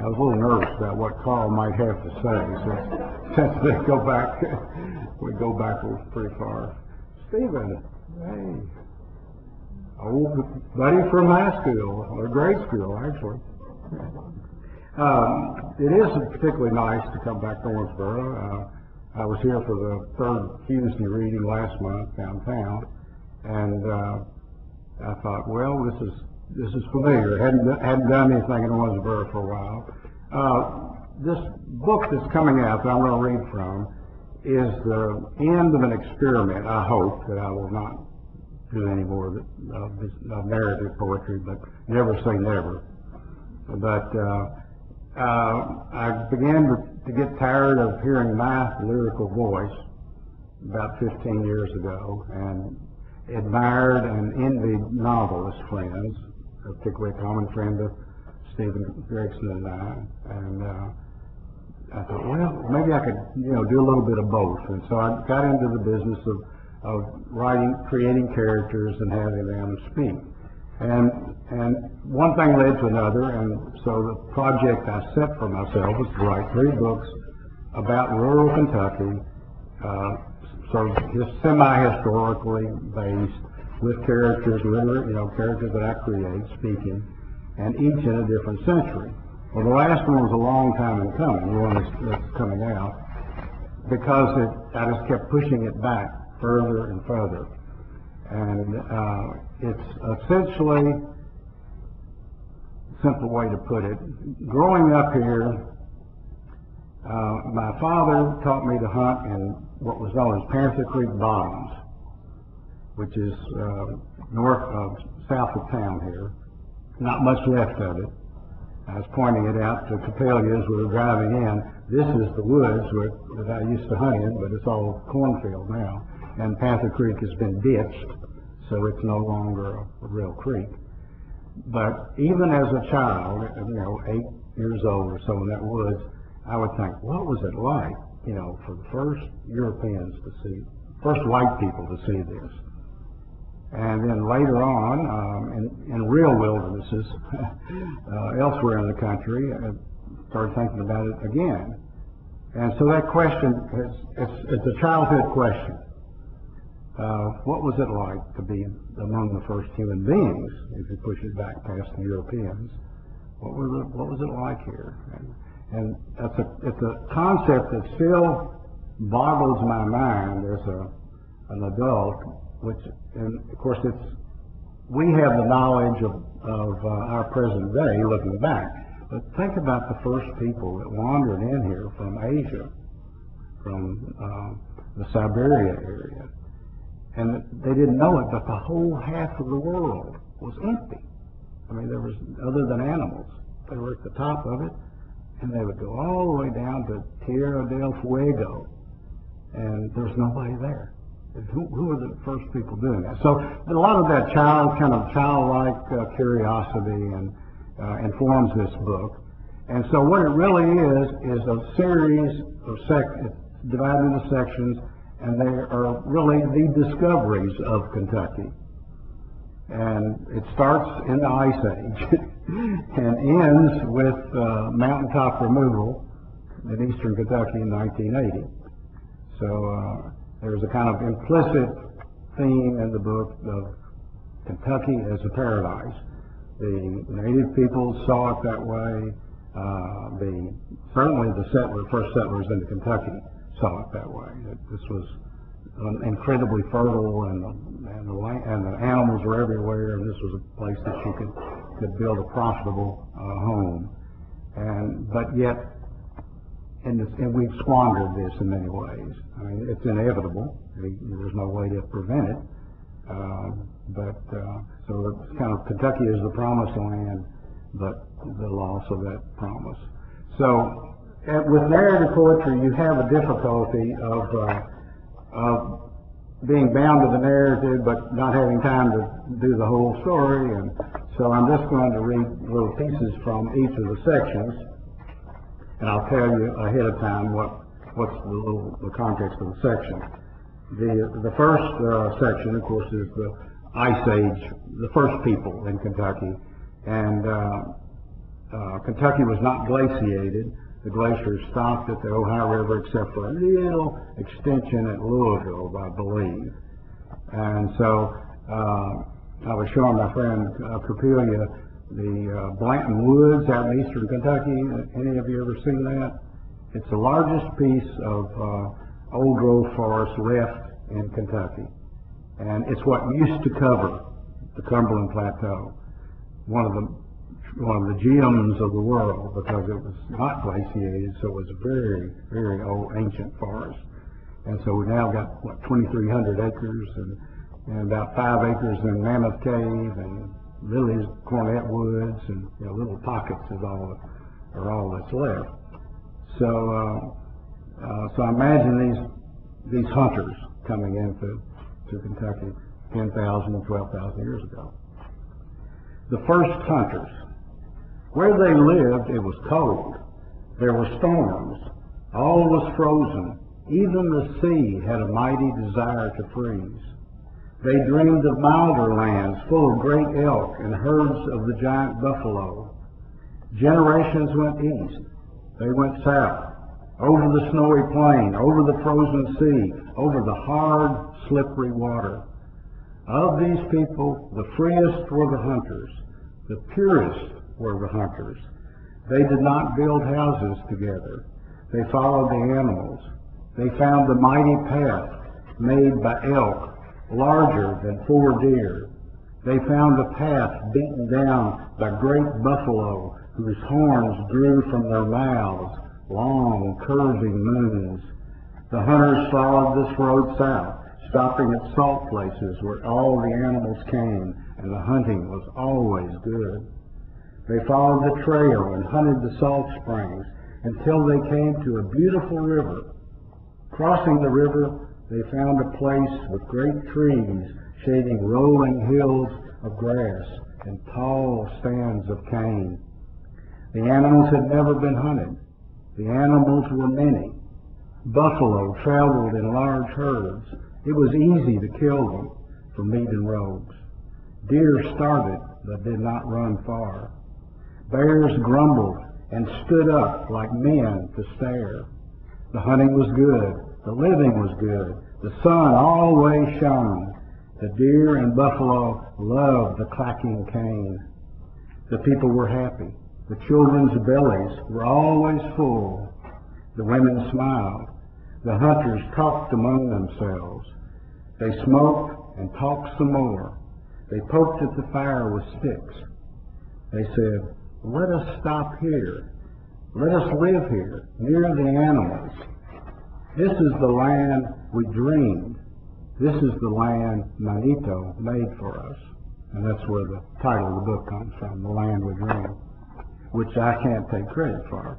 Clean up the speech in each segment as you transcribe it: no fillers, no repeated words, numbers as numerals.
I was a little nervous about what Carl might have to say, since they go back, we go back pretty far. Stephen, hey, old buddy from high school, or grade school, actually. It is particularly nice to come back to Owensboro. I was here for the third Tuesday reading last month downtown, and I thought, well, this is familiar. Hadn't done anything in Owensboro for a while. This book that's coming out that I'm going to read from is the end of an experiment. I hope that I will not do any more of narrative poetry, but never say never. But I began to get tired of hearing my lyrical voice about 15 years ago, and admired and envied novelist friends, particularly a common friend of Stephen Gregson and I. And I thought, well, maybe I could, do a little bit of both. And so I got into the business of writing, creating characters and having them speak. And one thing led to another, and so the project I set for myself was to write 3 books about rural Kentucky, sort of semi-historically based, with characters, characters that I create, speaking, and each in a different century. Well, the last one was a long time in coming, the one that's coming out, because I just kept pushing it back further and further. And it's essentially, simple way to put it, growing up here, my father taught me to hunt in what was known as Panther Creek Bottoms, which is south of town here. Not much left of it. I was pointing it out to Capellia as we were driving in. This is the woods that I used to hunt in, but it's all cornfield now. And Panther Creek has been ditched, so it's no longer a real creek. But even as a child, 8 years old or so in that woods, I would think, what was it like, for the first Europeans to see, first white people to see this? And then later on, in real wildernesses, elsewhere in the country, I started thinking about it again. And so that question, it's a childhood question. What was it like to be among the first human beings, if you push it back past the Europeans? What was it like here? And it's a concept that still boggles my mind as an adult, and of course we have the knowledge of our present day looking back, but think about the first people that wandered in here from Asia, from the Siberia area. And they didn't know it, but the whole half of the world was empty. I mean, there was, other than animals, they were at the top of it, and they would go all the way down to Tierra del Fuego, and there's nobody there. Who were the first people doing that? So a lot of that childlike curiosity informs this book. And so what it really is a series of sections, divided into sections, and they are really the discoveries of Kentucky. And it starts in the Ice Age and ends with mountaintop removal in eastern Kentucky in 1980. So there's a kind of implicit theme in the book of Kentucky as a paradise. The native people saw it that way. Certainly the first settlers into Kentucky saw it that way. This was incredibly fertile, and the animals were everywhere, and this was a place that you could build a profitable home. But yet, and we've squandered this in many ways. I mean, it's inevitable. There's no way to prevent it. So it's kind of, Kentucky is the promised land, but the loss of that promise. So with narrative poetry, you have a difficulty of being bound to the narrative, but not having time to do the whole story. And so I'm just going to read little pieces from each of the sections, and I'll tell you ahead of time what's the context of the section. The first section, of course, is the Ice Age, the first people in Kentucky, and Kentucky was not glaciated. The glaciers stopped at the Ohio River except for a little extension at Louisville, I believe. And so I was showing my friend Corpelia the Blanton Woods out in eastern Kentucky. Any of you ever seen that? It's the largest piece of old growth forest left in Kentucky. And it's what used to cover the Cumberland Plateau, one of the gems of the world, because it was not glaciated, so it was a very, very old ancient forest. And so we now got, what, 2,300 acres and about 5 acres in Mammoth Cave and Lily's Cornet Woods, and little pockets are all that's left. So so I imagine these hunters coming into Kentucky 10,000 and 12,000 years ago. The first hunters. Where they lived, it was cold. There were storms. All was frozen. Even the sea had a mighty desire to freeze. They dreamed of milder lands full of great elk and herds of the giant buffalo. Generations went east. They went south, over the snowy plain, over the frozen sea, over the hard, slippery water. Of these people, the freest were the hunters. The purest were the hunters. They did not build houses together. They followed the animals. They found the mighty path made by elk, larger than 4 deer. They found a path beaten down by great buffalo whose horns grew from their mouths, long, curving moons. The hunters followed this road south, stopping at salt places where all the animals came, and the hunting was always good. They followed the trail and hunted the salt springs until they came to a beautiful river. Crossing the river, they found a place with great trees shading rolling hills of grass and tall stands of cane. The animals had never been hunted. The animals were many. Buffalo traveled in large herds. It was easy to kill them for meat and robes. Deer started but did not run far. Bears grumbled and stood up like men to stare. The hunting was good. The living was good. The sun always shone. The deer and buffalo loved the clacking cane. The people were happy. The children's bellies were always full. The women smiled. The hunters talked among themselves. They smoked and talked some more. They poked at the fire with sticks. They said, "Let us stop here. Let us live here, near the animals. This is the land we dreamed. This is the land Manito made for us." And that's where the title of the book comes from, The Land We Dreamed, which I can't take credit for.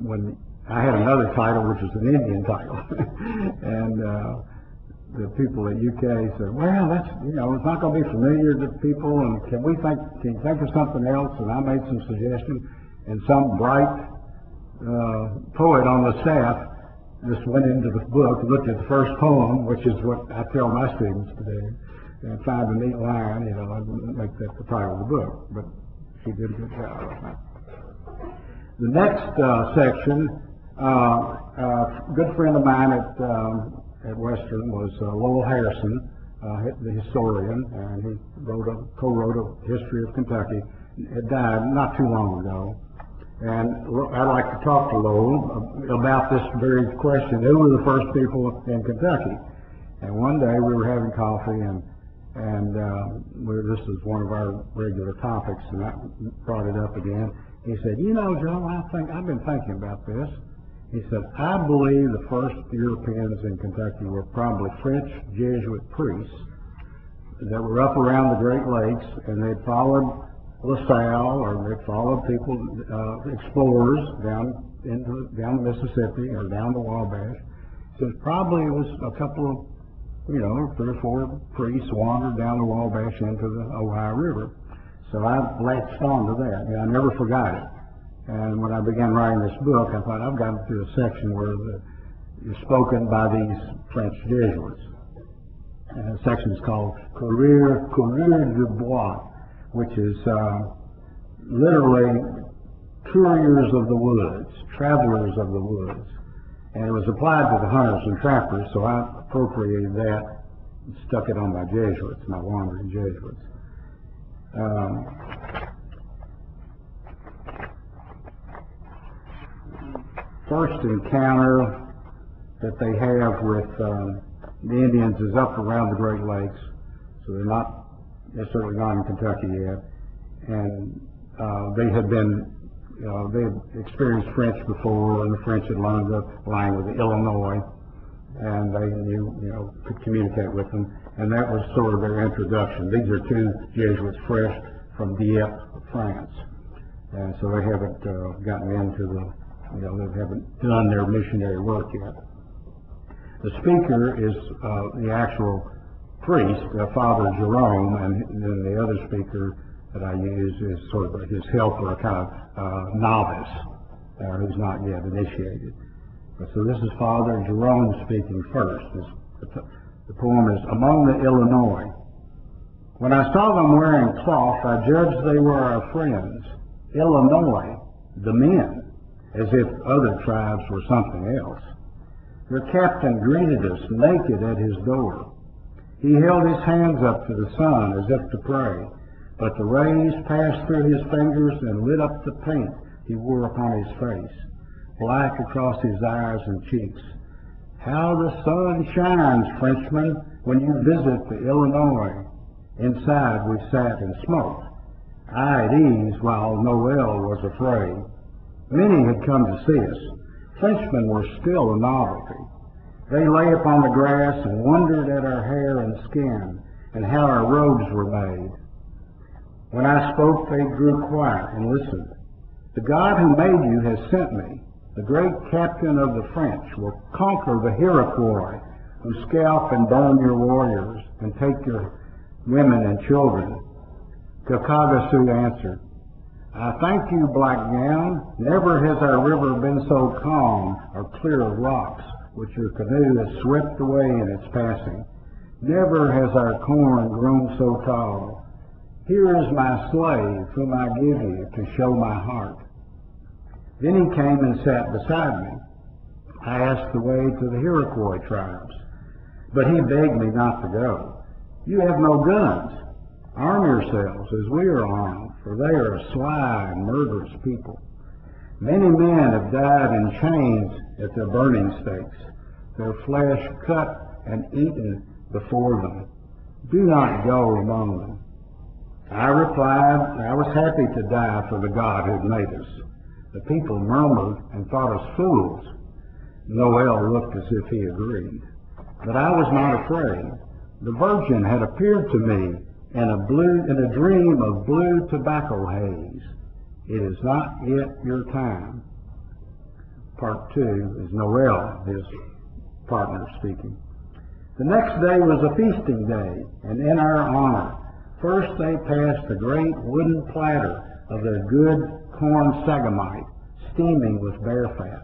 When I had another title, which was an Indian title, and the people at UK said, "Well, that's it's not going to be familiar to people, and can you think of something else?" And I made some suggestions, and some bright poet on the staff just went into the book, looked at the first poem, which is what I tell my students to do, and find a neat line, and make that the title of the book. But she did a good job, I think. The next section, a good friend of mine at Western was Lowell Harrison, the historian, and he co-wrote a history of Kentucky. It died not too long ago. And I'd like to talk to Lowell about this very question: who were the first people in Kentucky? And one day we were having coffee, and this was one of our regular topics, and I brought it up again. He said, "Joe, I've been thinking about this." He said, "I believe the first Europeans in Kentucky were probably French Jesuit priests that were up around the Great Lakes, and they'd followed LaSalle, or they'd followed people, explorers down the Mississippi or down the Wabash." He said probably it was a couple of, 3 or 4 priests wandered down the Wabash into the Ohio River. So I latched on to that, and I never forgot it. And when I began writing this book, I thought I've got to do a section where it's spoken by these French Jesuits. And the section is called Coureur du Bois, which is literally couriers of the woods, travelers of the woods. And it was applied to the hunters and trappers, so I appropriated that and stuck it on my Jesuits, my wandering Jesuits. First encounter that they have with the Indians is up around the Great Lakes, so they're certainly not in Kentucky yet. And they had experienced French before, and the French had learned the language of Illinois, and they could communicate with them, and that was sort of their introduction. These are two Jesuits fresh from Dieppe, France, and so they haven't gotten into they haven't done their missionary work yet. The speaker is the actual priest, Father Jerome, and then the other speaker that I use is sort of his helper, a kind of novice who's not yet initiated. So this is Father Jerome speaking first. The poem is Among the Illinois. When I saw them wearing cloth, I judged they were our friends, Illinois, the men, as if other tribes were something else. Their captain greeted us naked at his door. He held his hands up to the sun as if to pray, but the rays passed through his fingers and lit up the paint he wore upon his face, black across his eyes and cheeks. How the sun shines, Frenchman, when you visit the Illinois. Inside we sat and smoked, I at ease while Noel was afraid. Many had come to see us. Frenchmen were still a novelty. They lay upon the grass and wondered at our hair and skin and how our robes were made. When I spoke, they grew quiet and listened. The God who made you has sent me. The great captain of the French will conquer the Iroquois who scalp and burn your warriors and take your women and children. Kakagasu answered, I thank you, Black Gown. Never has our river been so calm or clear of rocks, which your canoe has swept away in its passing. Never has our corn grown so tall. Here is my slave, whom I give you to show my heart. Then he came and sat beside me. I asked the way to the Iroquois tribes, but he begged me not to go. You have no guns. Arm yourselves as we are armed, for they are a sly and murderous people. Many men have died in chains at their burning stakes, their flesh cut and eaten before them. Do not go among them. I replied, I was happy to die for the God who made us. The people murmured and thought us fools. Noel looked as if he agreed. But I was not afraid. The Virgin had appeared to me in a dream of blue tobacco haze. It is not yet your time. Part 2 is Noel, his partner, speaking. The next day was a feasting day, and in our honor, first they passed a great wooden platter of their good corn sagamite, steaming with bear fat.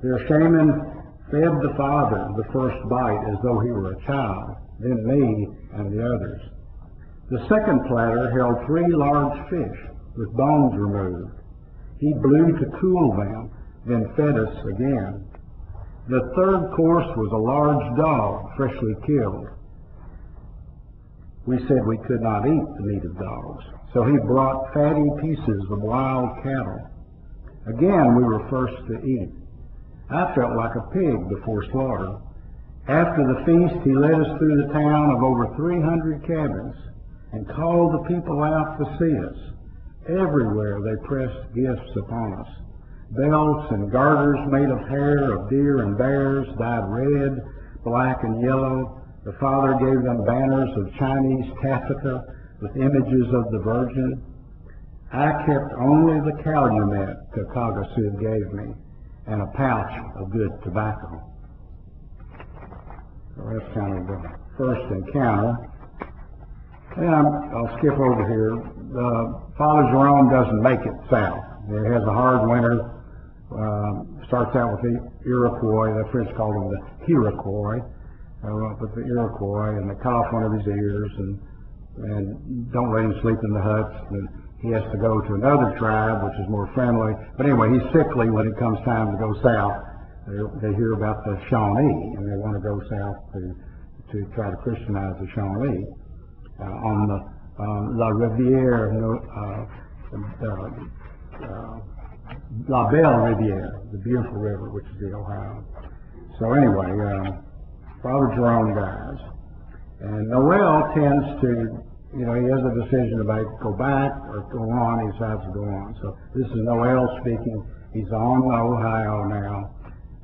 Their shaman fed the father the first bite as though he were a child, then me and the others. The second platter held 3 large fish with bones removed. He blew to cool them, then fed us again. The third course was a large dog, freshly killed. We said we could not eat the meat of dogs, so he brought fatty pieces of wild cattle. Again we were first to eat. I felt like a pig before slaughter. After the feast, he led us through the town of over 300 cabins and called the people out to see us. Everywhere they pressed gifts upon us. Belts and garters made of hair of deer and bears, dyed red, black, and yellow. The Father gave them banners of Chinese taffeta with images of the Virgin. I kept only the calumet Kakagasu gave me and a pouch of good tobacco. So that's kind of the first encounter. And I'll skip over here. Father Jerome doesn't make it south. It has a hard winter. Starts out with the Iroquois. The French called them the Iroquois. With the Iroquois, and they cut off one of his ears and don't let him sleep in the huts. And he has to go to another tribe, which is more friendly. But anyway, he's sickly when it comes time to go south. They hear about the Shawnee, and they want to go south to try to Christianize the Shawnee. On the La Riviere, La Belle Riviere, the beautiful river, which is the Ohio. So anyway, Father Jerome dies. And Noel tends to, he has a decision about go back or go on. He decides to go on. So this is Noel speaking. He's on the Ohio now.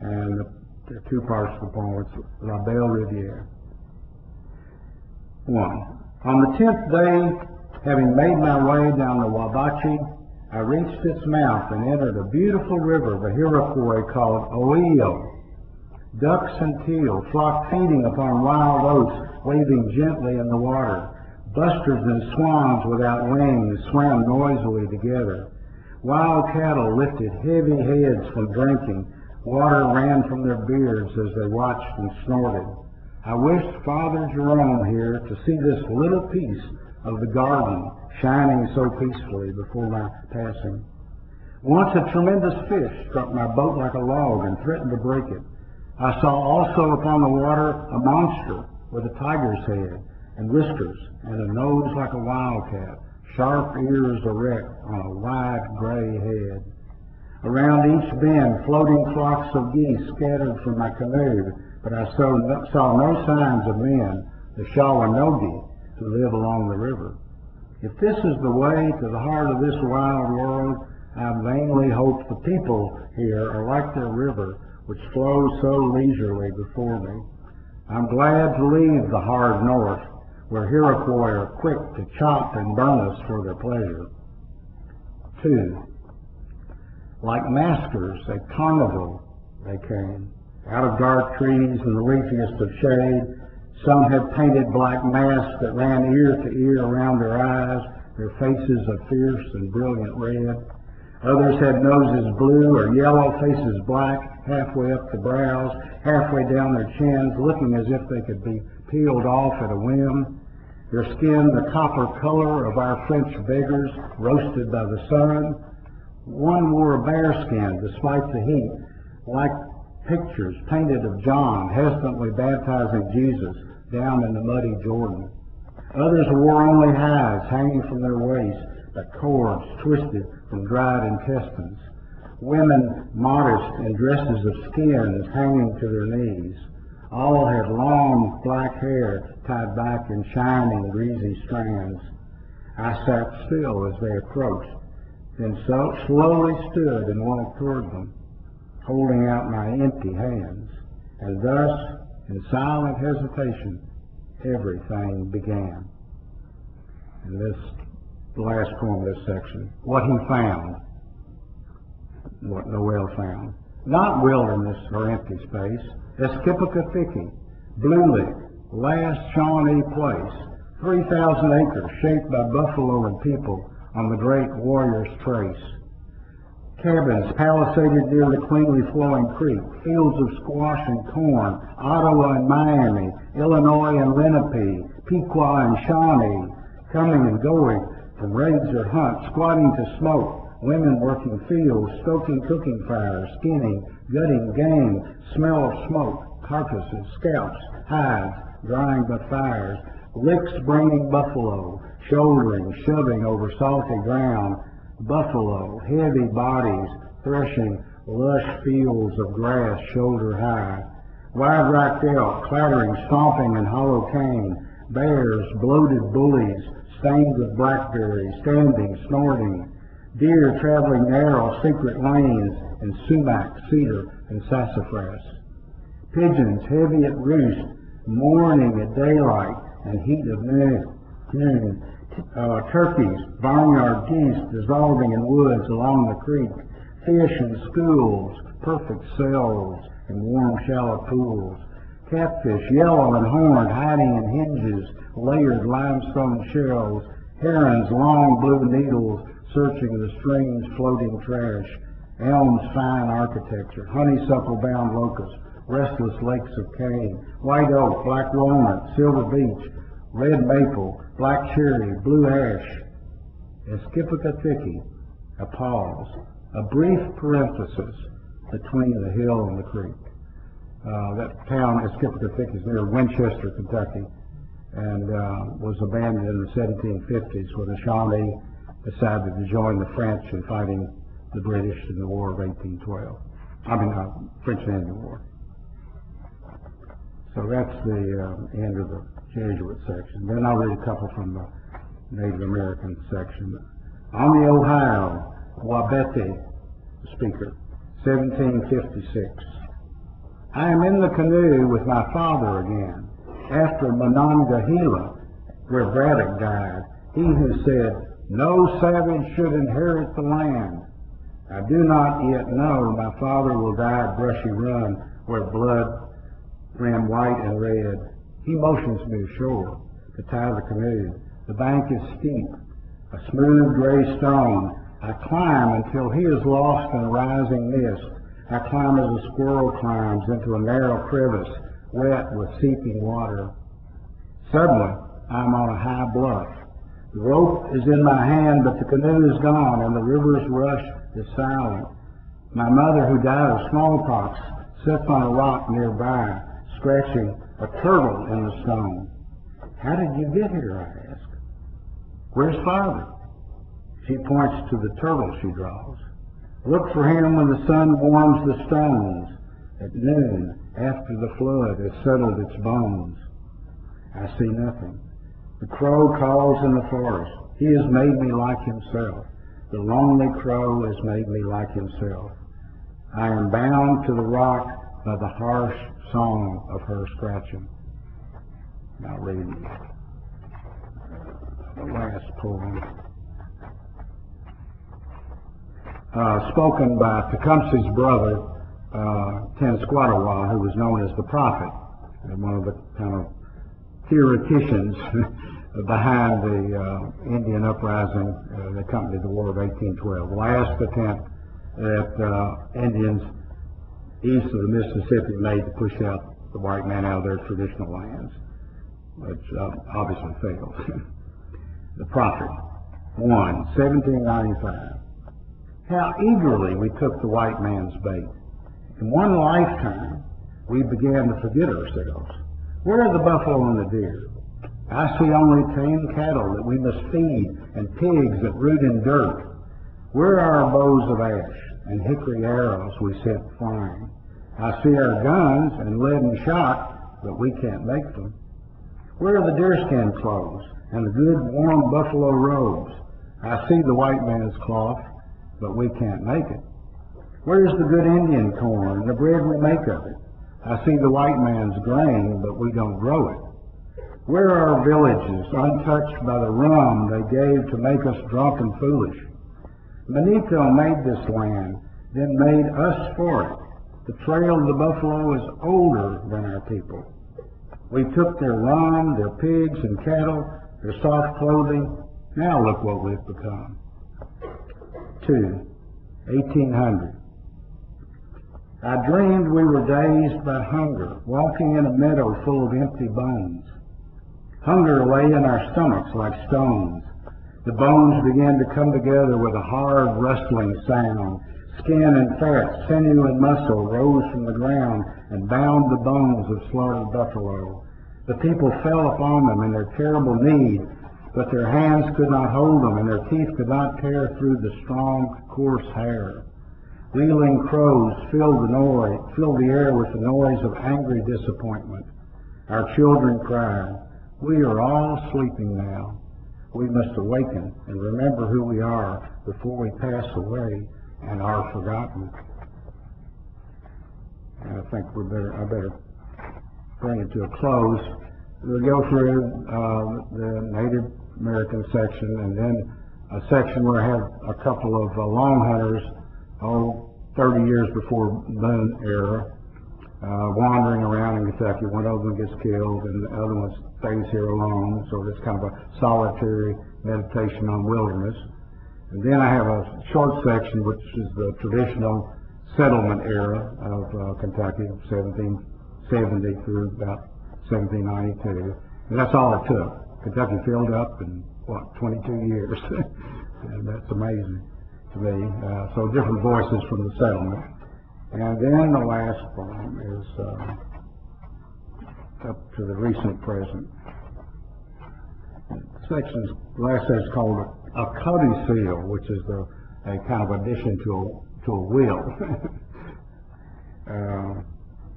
And there are two parts of the poem. It's La Belle Riviere. 1. On the 10th day, having made my way down the Wabache, I reached its mouth and entered a beautiful river, the Iroquois, called Ohio. Ducks and teal flocked feeding upon wild oats, waving gently in the water. Bustards and swans without wings swam noisily together. Wild cattle lifted heavy heads from drinking. Water ran from their beards as they watched and snorted. I wished Father Jerome here to see this little piece of the garden shining so peacefully before my passing. Once a tremendous fish struck my boat like a log and threatened to break it. I saw also upon the water a monster with a tiger's head and whiskers and a nose like a wildcat, sharp ears erect on a wide gray head. Around each bend, floating flocks of geese scattered from my canoe, but I saw no signs of men, the Shawanogi, who live along the river. If this is the way to the heart of this wild world, I vainly hope the people here are like their river, which flows so leisurely before me. I'm glad to leave the hard north, where Iroquois are quick to chop and burn us for their pleasure. 2. Like maskers at carnival they came, out of dark trees and the leafiest of shade. Some had painted black masks that ran ear to ear around their eyes, their faces a fierce and brilliant red. Others had noses blue or yellow, faces black, halfway up the brows, halfway down their chins, looking as if they could be peeled off at a whim. Their skin the copper color of our French beggars, roasted by the sun. One wore a bearskin despite the heat, like pictures painted of John hesitantly baptizing Jesus down in the muddy Jordan. Others wore only hides hanging from their waists, but cords twisted from dried intestines. Women modest in dresses of skins hanging to their knees. All had long black hair tied back in shining, greasy strands. I sat still as they approached, then so slowly stood and walked toward them, holding out my empty hands. And thus, in silent hesitation, everything began. And this, the last poem of this section, what he found, what Noel found. Not wilderness or empty space, Esquipacathicky, Blue Lick, last Shawnee place, 3,000 acres shaped by buffalo and people on the great warrior's trace. Cabins palisaded near the cleanly flowing creek, fields of squash and corn, Ottawa and Miami, Illinois and Lenape, Pequot and Shawnee, coming and going from raids or hunts, squatting to smoke, women working fields, stoking cooking fires, skinning, gutting game, smell of smoke, carcasses, scalps, hides, drying by fires, licks bringing buffalo, shouldering, shoving over salty ground, buffalo, heavy bodies, threshing lush fields of grass shoulder high, wide-racked elk, clattering, stomping in hollow cane, bears, bloated bullies, stained with blackberries, standing, snorting, deer traveling narrow, secret lanes in sumac, cedar, and sassafras, pigeons heavy at roost, mourning at daylight and heat of noon, turkeys, barnyard geese dissolving in woods along the creek, fish in schools, perfect cells in warm shallow pools, catfish yellow and horned hiding in hinges, layered limestone shells, herons long blue needles searching the stream's floating trash, elms fine architecture, honeysuckle bound locusts, restless lakes of cane, white oak, black walnut, silver beech, red maple, black cherry, blue ash, Eskipakathiki, a pause, a brief parenthesis between the hill and the creek. That town, Eskipakathiki, is near Winchester, Kentucky, and was abandoned in the 1750s when the Shawnee decided to join the French in fighting the British in the War of 1812. French and Indian War. So that's the end of the Jesuit section. Then I'll read a couple from the Native American section. On the Ohio, Wabete, speaker, 1756. I am in the canoe with my father again, after Monongahela, where Braddock died, he who said, no savage should inherit the land. I do not yet know my father will die at Brushy Run, where blood ran white and red. He motions me ashore to tie the canoe. The bank is steep, a smooth gray stone. I climb until he is lost in a rising mist. I climb as a squirrel climbs into a narrow crevice, wet with seeping water. Suddenly, I'm on a high bluff. The rope is in my hand, but the canoe is gone, and the river's rush is silent. My mother, who died of smallpox, sits on a rock nearby, scratching a turtle in the stone. How did you get here, I ask. Where's Father? She points to the turtle she draws. Look for him when the sun warms the stones, at noon, after the flood has settled its bones. I see nothing. The crow calls in the forest. He has made me like himself. The lonely crow has made me like himself. I am bound to the rock by the harsh song of her scratching. Now read the last poem. Spoken by Tecumseh's brother, Tenskwatawa, who was known as the Prophet, and one of the kind of theoreticians behind the Indian uprising that accompanied the War of 1812. The last attempt that Indians east of the Mississippi made to push out the white man out of their traditional lands, which obviously failed. The Prophet, 1795. How eagerly we took the white man's bait. In one lifetime, we began to forget ourselves. Where are the buffalo and the deer? I see only tame cattle that we must feed and pigs that root in dirt. Where are our bows of ash and hickory arrows we sent flying? I see our guns and leaden shot, but we can't make them. Where are the deerskin clothes and the good warm buffalo robes? I see the white man's cloth, but we can't make it. Where is the good Indian corn and the bread we make of it? I see the white man's grain, but we don't grow it. Where are our villages, untouched by the rum they gave to make us drunk and foolish? Manito made this land, then made us for it. The trail of the buffalo is older than our people. We took their rum, their pigs and cattle, their soft clothing. Now look what we've become. 1800. I dreamed we were dazed by hunger, walking in a meadow full of empty bones. Hunger lay in our stomachs like stones. The bones began to come together with a hard, rustling sound. Skin and fat, sinew and muscle rose from the ground and bound the bones of slaughtered buffalo. The people fell upon them in their terrible need, but their hands could not hold them, and their teeth could not tear through the strong, coarse hair. Wheeling crows filled the air with the noise of angry disappointment. Our children cried, "We are all sleeping now. We must awaken and remember who we are before we pass away and are forgotten." And I think I better bring it to a close. We'll go through the Native American section, and then a section where I have a couple of long hunters, 30 years before Boone era, wandering around in Kentucky. One of them gets killed, and the other one stays here alone. So it's kind of a solitary meditation on wilderness. And then I have a short section, which is the traditional settlement era of Kentucky, 1770 through about 1792. And that's all it took. Kentucky filled up in, 22 years. and that's amazing to me. So different voices from the settlement. And then the last poem is up to the recent present. The last section is called a codicil, which is a kind of addition to a will.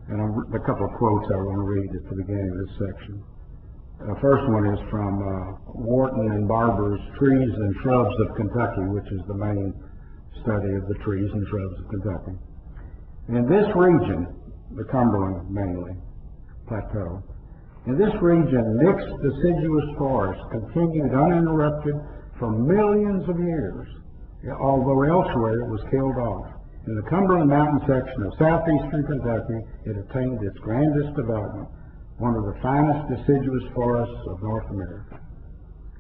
And a couple of quotes I want to read at the beginning of this section. The first one is from Wharton and Barber's Trees and Shrubs of Kentucky, which is the main study of the trees and shrubs of Kentucky. In this region, the Cumberland mainly, plateau, in this region, mixed deciduous forest continued uninterrupted for millions of years, although elsewhere it was killed off. In the Cumberland Mountain section of southeastern Kentucky, it attained its grandest development, one of the finest deciduous forests of North America.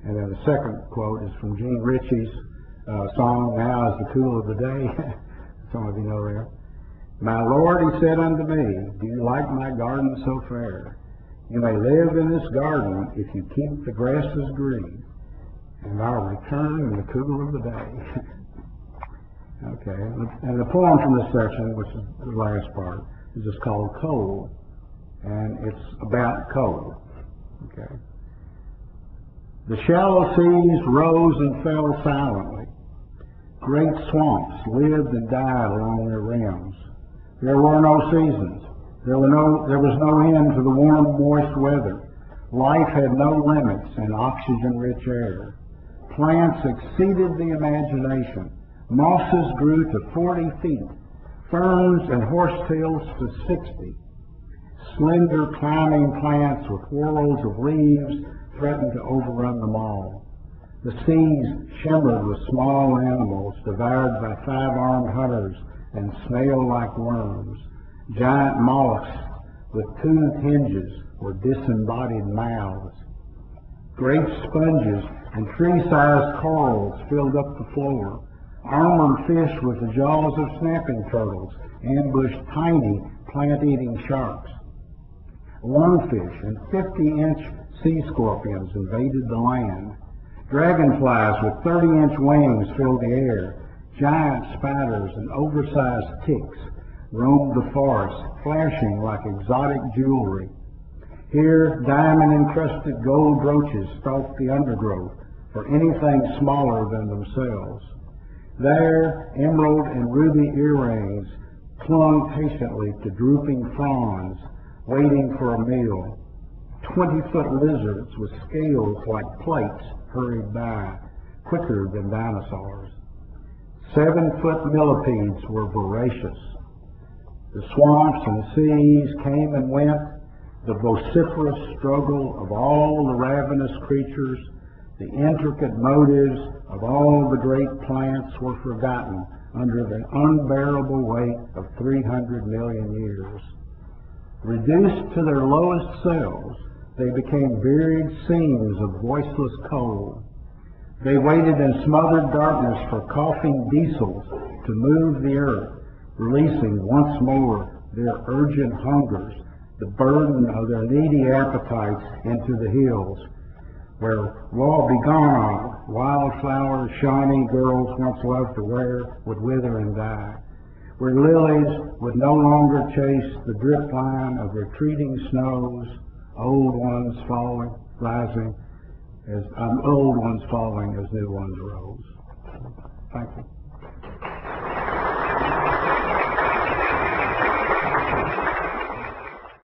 And then the second quote is from Gene Ritchie's song, Now is the Cool of the Day. Some of you know that. My Lord, he said unto me, do you like my garden so fair? You may live in this garden if you keep the grasses green, and I'll return in the cool of the day. Okay, and the poem from this section, which is the last part, is just called Coal, and it's about coal. Okay. The shallow seas rose and fell silently. Great swamps lived and died along their rims. There were no seasons. There was no end to the warm, moist weather. Life had no limits in oxygen-rich air. Plants exceeded the imagination. Mosses grew to 40 feet, ferns and horsetails to 60. Slender climbing plants with whorls of leaves threatened to overrun them all. The seas shimmered with small animals devoured by 5-armed hunters and snail-like worms. Giant mollusks with toothed hinges or disembodied mouths. Great sponges and tree-sized corals filled up the floor. Armored fish with the jaws of snapping turtles ambushed tiny plant-eating sharks. Lungfish and 50-inch sea scorpions invaded the land. Dragonflies with 30-inch wings filled the air. Giant spiders and oversized ticks roamed the forest, flashing like exotic jewelry. Here, diamond-encrusted gold brooches stalked the undergrowth for anything smaller than themselves. There, emerald and ruby earrings clung patiently to drooping fronds, waiting for a meal. 20-foot lizards with scales like plates hurried by, quicker than dinosaurs. 7-foot millipedes were voracious. The swamps and the seas came and went, the vociferous struggle of all the ravenous creatures, the intricate motives of all the great plants were forgotten under the unbearable weight of 300 million years. Reduced to their lowest cells, they became buried seams of voiceless coal. They waited in smothered darkness for coughing diesels to move the earth, releasing once more their urgent hungers, the burden of their needy appetites into the hills, where woe begone, wildflowers, shiny girls once loved to wear, would wither and die, where lilies would no longer chase the drip line of retreating snows, old ones falling as new ones rose. Thank you.